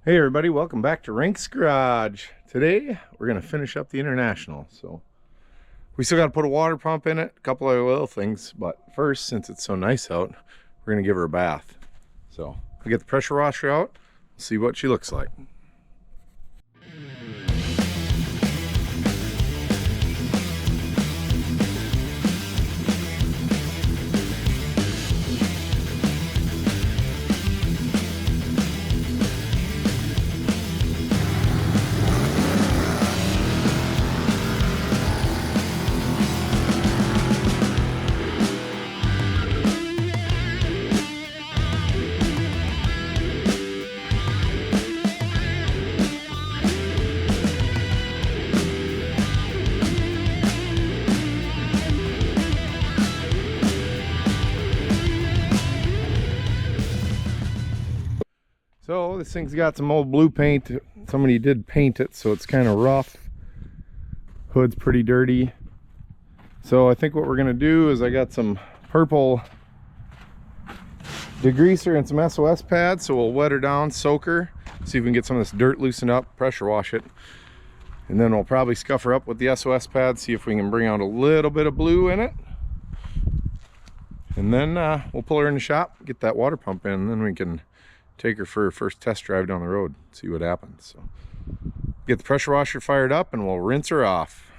Hey everybody, welcome back to Rink's Garage. Today we're going to finish up the International. So we still got to put a water pump in it, a couple other little things, but first, since it's so nice out, we're going to give her a bath. So we get the pressure washer out, see what she looks like. So this thing's got some old blue paint. Somebody did paint it, so it's kind of rough. Hood's pretty dirty. So I think what we're gonna do is I got some purple degreaser and some SOS pads, so we'll wet her down, soak her, see if we can get some of this dirt loosened up, pressure wash it. And then we'll probably scuff her up with the SOS pad, see if we can bring out a little bit of blue in it. And then we'll pull her in the shop, get that water pump in, and then we can take her for her first test drive down the road, see what happens. So get the pressure washer fired up and we'll rinse her off.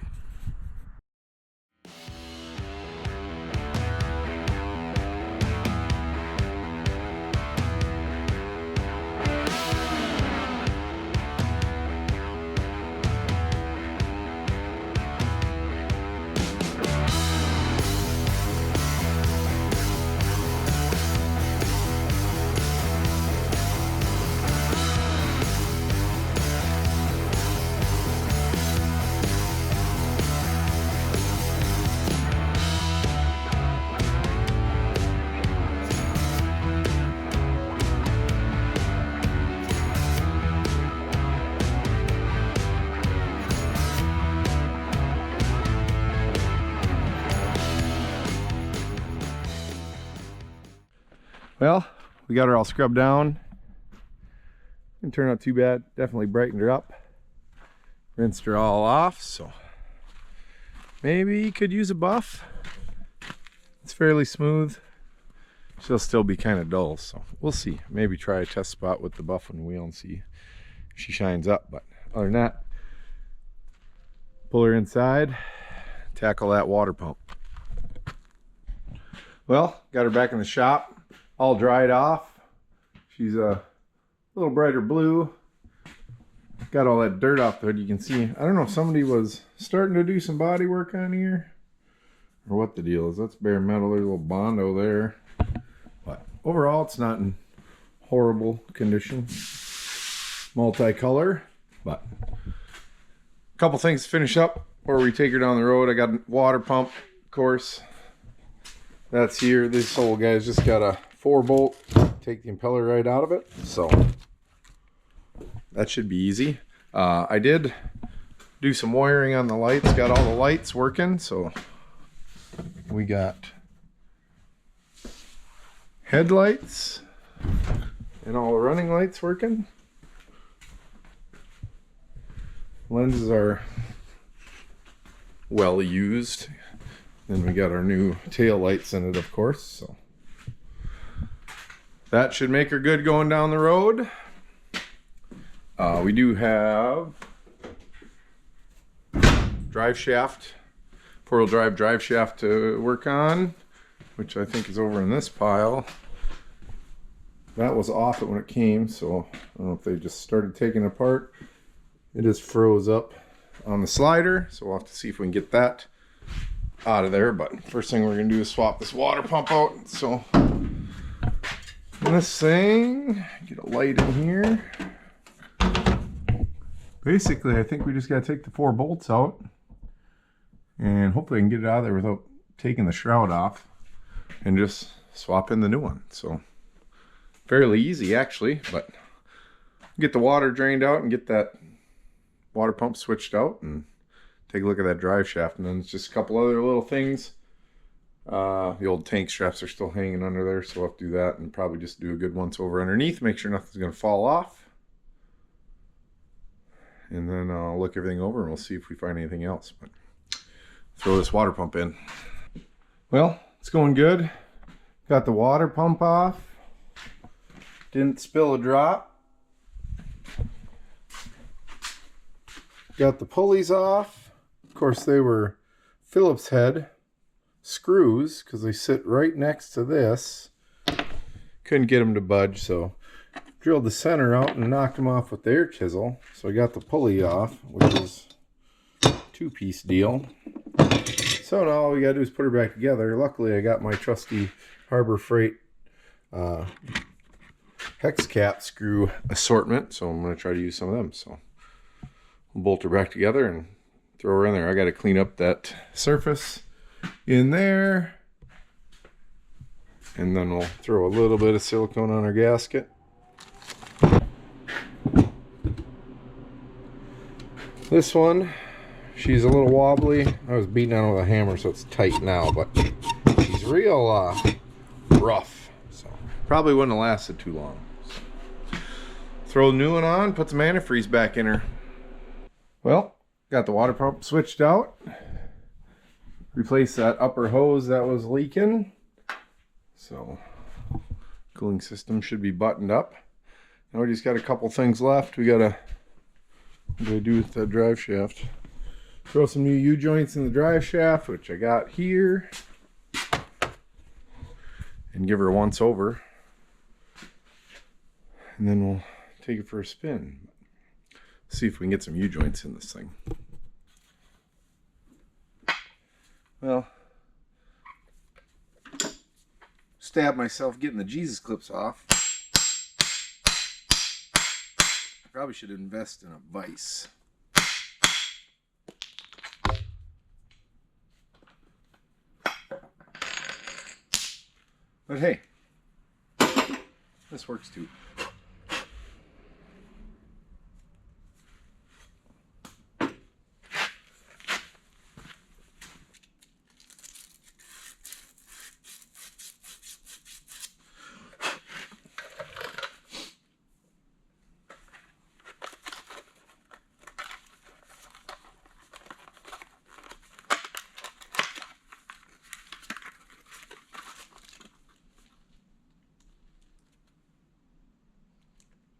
Well, we got her all scrubbed down. Didn't turn out too bad. Definitely brightened her up. Rinsed her all off, so maybe could use a buff. It's fairly smooth. She'll still be kind of dull, so we'll see. Maybe try a test spot with the buff and wheel and see if she shines up. But other than that, pull her inside, tackle that water pump. Well, got her back in the shop, all dried off. She's a little brighter blue. Got all that dirt off the hood. You can see, I don't know if somebody was starting to do some body work on here or what the deal is. That's bare metal. There's a little Bondo there. But overall, it's not in horrible condition. Multicolor, but a couple things to finish up before we take her down the road. I got a water pump, of course. That's here. This old guy's just got a 4-bolt. Take the impeller right out of it. So that should be easy. I did do some wiring on the lights. Got all the lights working. So we got headlights and all the running lights working. Lenses are well used. Then we got our new tail lights in it, of course. So that should make her good going down the road. We do have drive shaft, 4-wheel drive drive shaft to work on, which I think is over in this pile. That was off it when it came, so I don't know if they just started taking it apart. It just froze up on the slider, so we'll have to see if we can get that out of there. But first thing we're gonna do is swap this water pump out. So this thing, get a light in here. Basically, I think we just gotta take the 4 bolts out and hopefully I can get it out of there without taking the shroud off and just swap in the new one. So fairly easy actually, but get the water drained out and get that water pump switched out and take a look at that drive shaft. And then it's just a couple other little things. The old tank straps are still hanging under there, so we'll have to do that and probably just do a good once over underneath, make sure nothing's going to fall off. and then I'll look everything over and we'll see if we find anything else. But throw this water pump in. Well, it's going good. Got the water pump off. Didn't spill a drop. Got the pulleys off. Of course, they were Phillips head screws because they sit right next to this. Couldn't get them to budge, so drilled the center out and knocked them off with the air chisel. So I got the pulley off, which is a two-piece deal. So now all we gotta do is put her back together. Luckily, I got my trusty Harbor Freight hex cap screw assortment, so I'm gonna try to use some of them. So we'll bolt her back together and throw her in there. I gotta clean up that surface in there, and then we'll throw a little bit of silicone on our gasket. This one, she's a little wobbly. I was beating on it with a hammer, so it's tight now, but she's real rough, so probably wouldn't have lasted too long. So, throw the new one on, put some antifreeze back in her. Well, got the water pump switched out. Replace that upper hose that was leaking. So cooling system should be buttoned up. Now we just got a couple things left. We gotta do with that drive shaft. Throw some new U-joints in the drive shaft, which I got here, and give her a once over, and then we'll take it for a spin. See if we can get some U-joints in this thing. Well, stabbed myself getting the Jesus clips off. I probably should invest in a vise. But hey, this works too.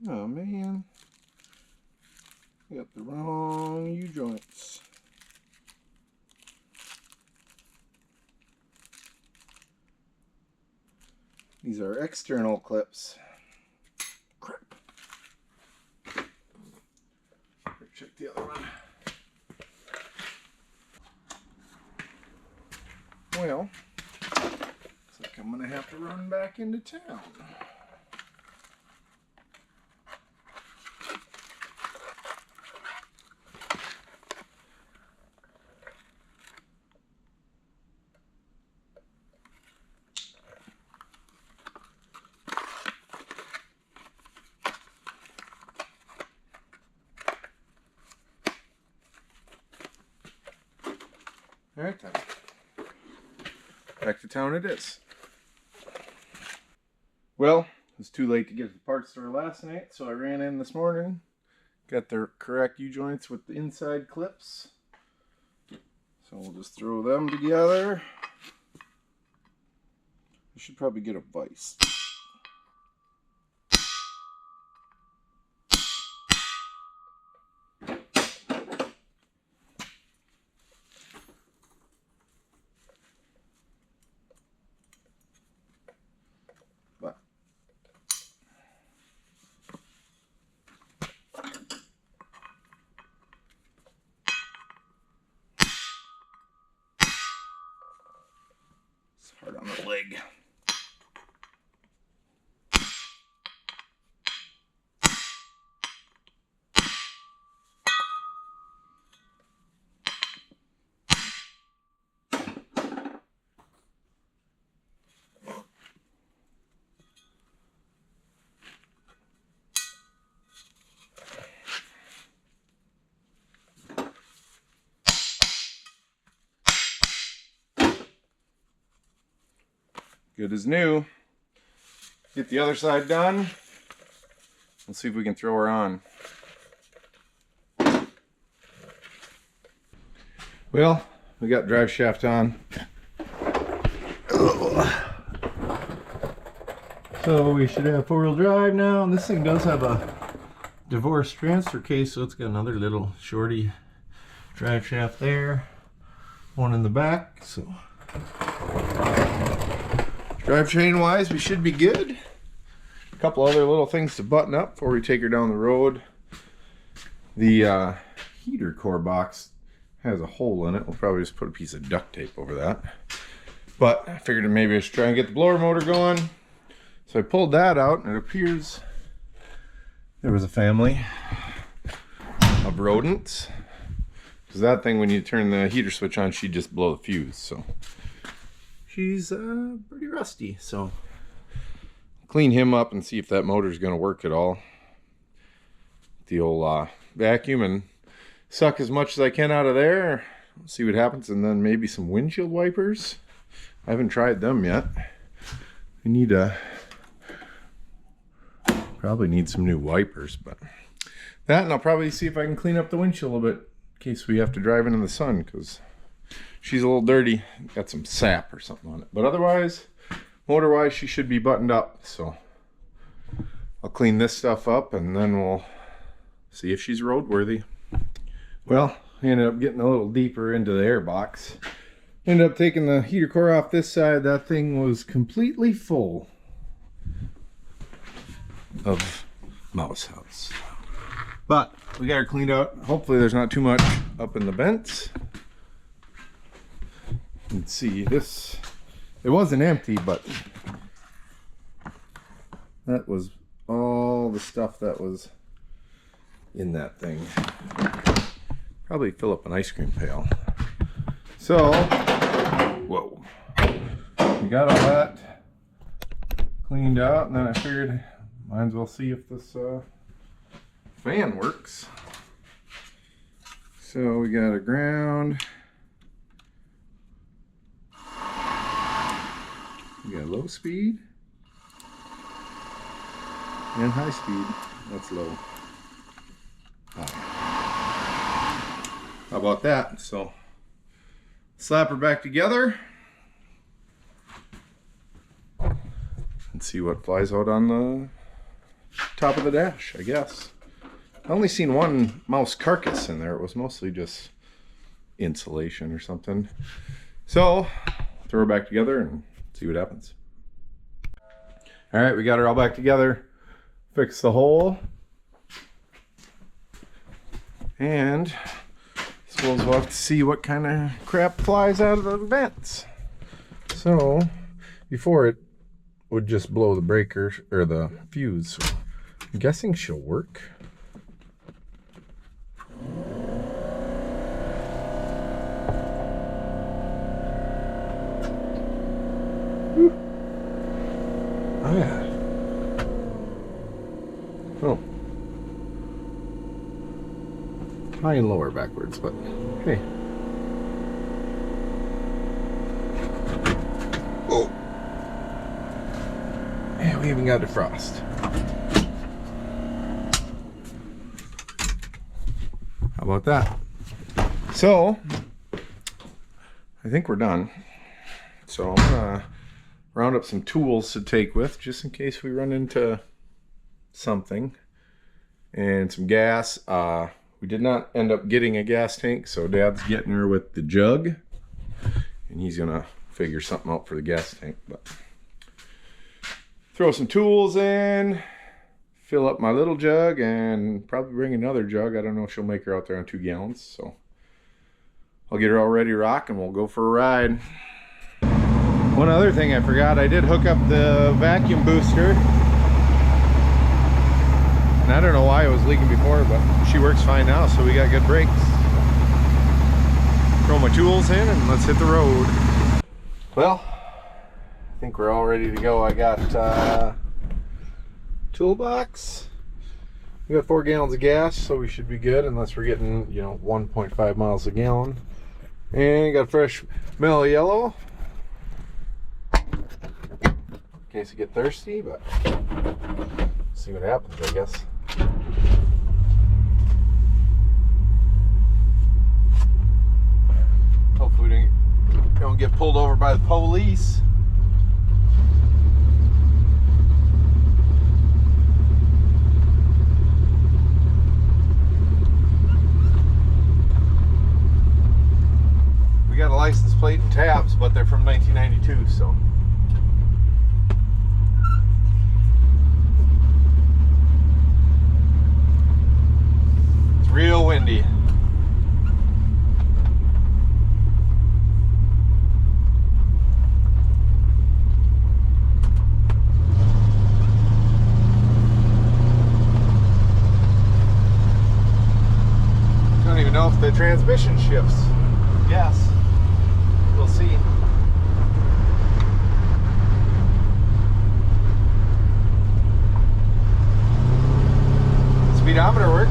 Oh man, I got the wrong U-joints. These are external clips. Crap. Check the other one. Well, looks like I'm gonna have to run back into town. Alright then. Back to town it is. Well, it was too late to get to the parts store last night, so I ran in this morning. Got the correct U-joints with the inside clips. So we'll just throw them together. I should probably get a vise. Hard on the leg. Good as new. Get the other side done. Let's see if we can throw her on. Well, we got drive shaft on. So we should have 4-wheel drive now, and this thing does have a divorce transfer case, so it's got another little shorty drive shaft there, one in the back. So drivetrain wise, we should be good. A couple other little things to button up before we take her down the road. The heater core box has a hole in it. We'll probably just put a piece of duct tape over that. But I figured maybe I should try and get the blower motor going. So I pulled that out, and it appears there was a family of rodents. Because that thing, when you turn the heater switch on, she'd just blow the fuse. So she's pretty rusty. So clean him up and see if that motor's going to work at all. The old vacuum and suck as much as I can out of there. See what happens, and then maybe some windshield wipers. I haven't tried them yet. We need probably need some new wipers, but that, and I'll probably see if I can clean up the windshield a little bit in case we have to drive into the sun, because she's a little dirty. Got some sap or something on it, but otherwise, motor wise, she should be buttoned up. So I'll clean this stuff up, and then we'll see if she's roadworthy. Well, I ended up getting a little deeper into the air box. Ended up taking the heater core off this side. That thing was completely full of mouse house. But we got her cleaned out. Hopefully there's not too much up in the vents. You can see this, it wasn't empty, but that was all the stuff that was in that thing. Probably fill up an ice cream pail. So, whoa. We got all that cleaned out, and then I figured might as well see if this fan works. So we got a ground. We got low speed and high speed. That's low. How about that? So slap her back together and see what flies out on the top of the dash, I guess. I only seen one mouse carcass in there. It was mostly just insulation or something. So throw her back together and see what happens. All right, we got her all back together. Fix the hole. And I suppose we'll have to see what kind of crap flies out of the vents. So before, it would just blow the breaker or the fuse. So I'm guessing she'll work. Whew. Oh yeah. Oh. High and lower backwards, but hey. Oh. And we even got defrost. How about that? So, I think we're done. So I'm gonna round up some tools to take with, just in case we run into something. And some gas. We did not end up getting a gas tank, so Dad's getting her with the jug, and he's gonna figure something out for the gas tank. But throw some tools in, fill up my little jug, and probably bring another jug. I don't know if she'll make her out there on 2 gallons, so I'll get her all ready to rock, and we'll go for a ride. One other thing I forgot, I did hook up the vacuum booster. And I don't know why it was leaking before, but she works fine now, so we got good brakes. Throw my tools in and let's hit the road. Well, I think we're all ready to go. I got toolbox. We got 4 gallons of gas, so we should be good unless we're getting, 1.5 miles a gallon. And got fresh mellow yellow in case you get thirsty, but see what happens, I guess. don't get pulled over by the police. We got a license plate and tabs, but they're from 1992, so. It's real windy. Don't even know if the transmission shifts. Yes. We'll see. Speedometer works.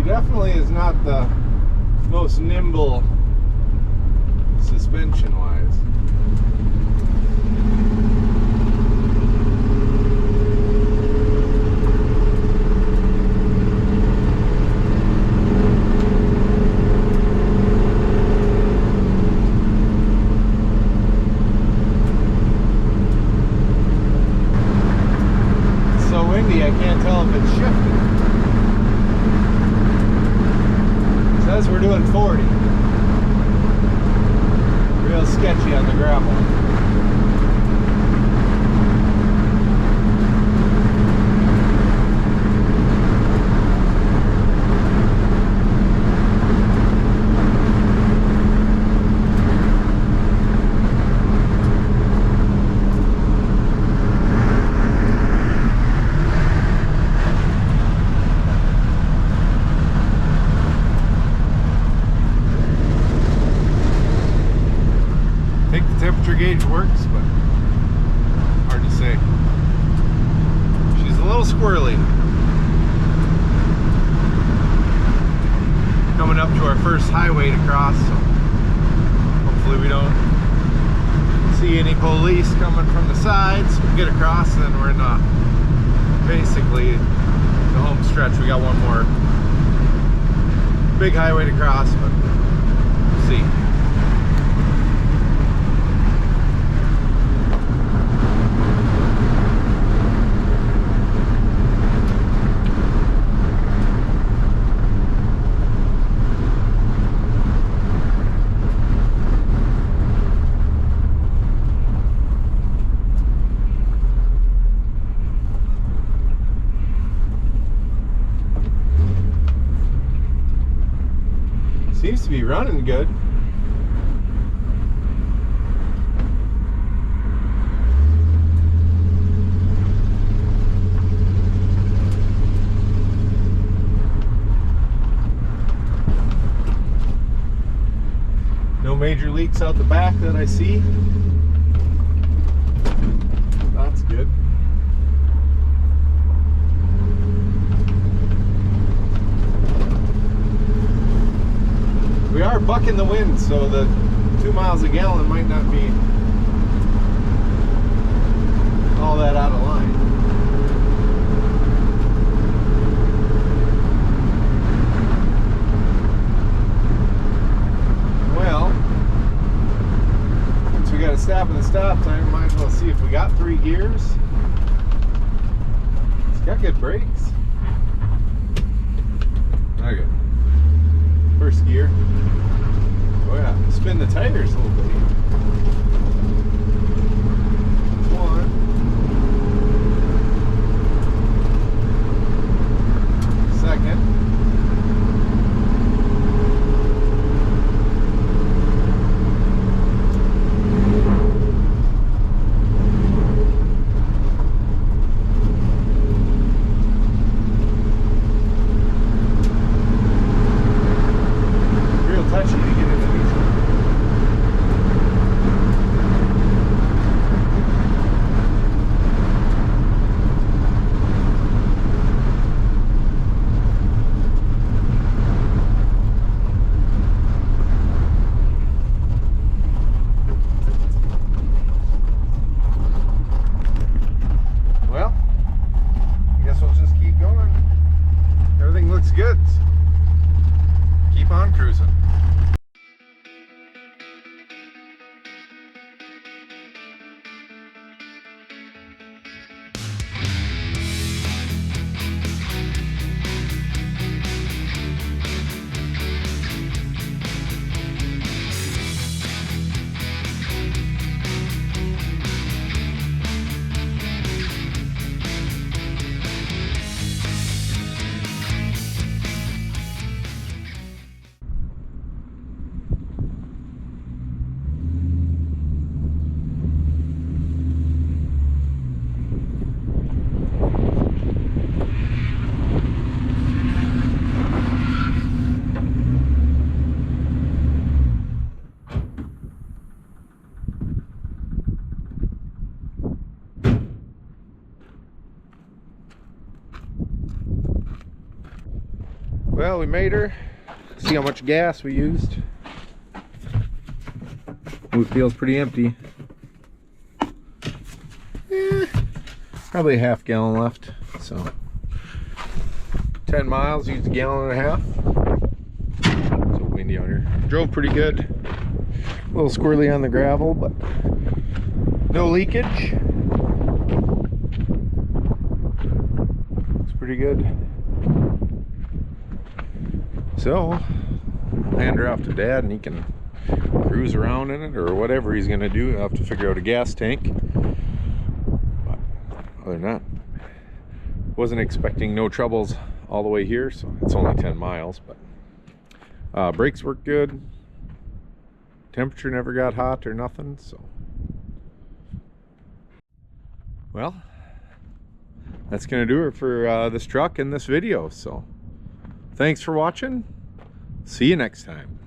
Definitely is not the most nimble suspension wise. It's so windy I can't tell if it's shifting. Says we're doing 40. Real sketchy on the gravel. I think the temperature gauge works, but hard to say. She's a little squirrely. Coming up to our first highway to cross, so hopefully we don't see any police coming from the sides. We get across, and then we're in basically the home stretch. We got one more big highway to cross, but we'll see. Seems to be running good. No major leaks out the back that I see. That's good. We are bucking the wind, so the 2 miles a gallon might not be all that out of line. Well, since we got to stop at the stop time, might as well see if we got 3 gears. It's got good brakes. Okay. First gear. Oh yeah, spin the tires a little bit. One. Second. Touchy to get into neutral. looks good. Keep on cruising. Well, we made her. See how much gas we used. It feels pretty empty. Probably a half gallon left. So 10 miles, used a gallon and a half. So windy out here. Drove pretty good. A little squirrely on the gravel, but no leakage. It's pretty good. So I'll hand her off to Dad and he can cruise around in it or whatever he's gonna do. I'll have to figure out a gas tank. But other than that, wasn't expecting no troubles all the way here, so it's only 10 miles, but brakes work good. Temperature never got hot or nothing, so. Well, that's gonna do it for this truck and this video, so. Thanks for watching. See you next time.